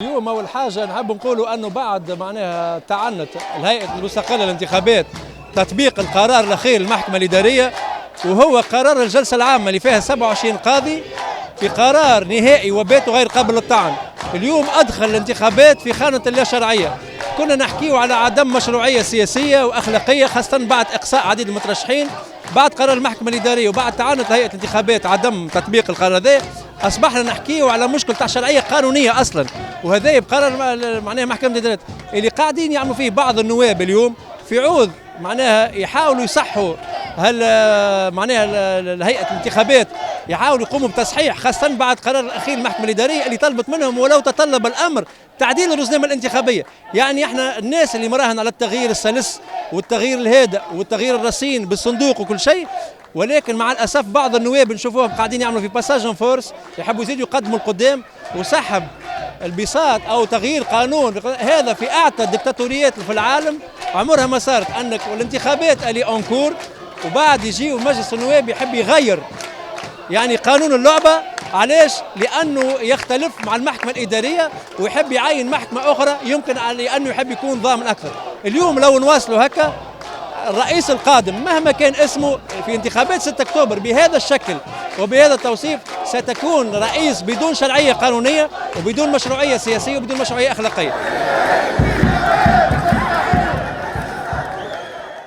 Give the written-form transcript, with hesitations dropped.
اليوم أول حاجة نحب نقولوا أنه بعد معناها تعنت الهيئة المستقلة للانتخابات تطبيق القرار الأخير للمحكمة الإدارية، وهو قرار الجلسة العامة اللي فيها 27 قاضي في قرار نهائي وبات غير قابل للطعن. اليوم أدخل الانتخابات في خانة اللا شرعية. كنا نحكيو على عدم مشروعية سياسية وأخلاقية، خاصة بعد إقصاء عديد المترشحين، بعد قرار المحكمة الإدارية وبعد تعنت هيئة الانتخابات عدم تطبيق القرار هذا. أصبحنا نحكيو على مشكلة تاع شرعية قانونية أصلا، وهذا بقرار معناها محكمة الإدارات اللي قاعدين يعملوا فيه بعض النواب اليوم في عوض معناها يحاولوا يصحوا معناها هيئة الانتخابات، يحاولوا يقوموا بتصحيح، خاصة بعد قرار الأخير المحكمة الإدارية اللي طلبت منهم ولو تطلب الأمر تعديل الرزنامة الانتخابية. يعني احنا الناس اللي مراهن على التغيير السلس والتغيير الهادئ والتغيير الرصين بالصندوق وكل شيء، ولكن مع الأسف بعض النواب نشوفوهم قاعدين يعملوا في باساج فورس، يحبوا يزيدوا يقدموا القدام وسحب البساط أو تغيير قانون. هذا في أعتى الدكتاتوريات في العالم عمرها ما صارت، أنك الانتخابات اللي أنكور وبعد يجيو مجلس النواب يحب يغير يعني قانون اللعبة. علاش؟ لأنه يختلف مع المحكمة الإدارية ويحب يعين محكمة أخرى، يمكن لأنه يحب يكون ضامن أكثر. اليوم لو نواصلوا هكا، الرئيس القادم مهما كان اسمه في انتخابات 6 أكتوبر بهذا الشكل وبهذا التوصيف ستكون رئيس بدون شرعية قانونية وبدون مشروعية سياسية وبدون مشروعية أخلاقية.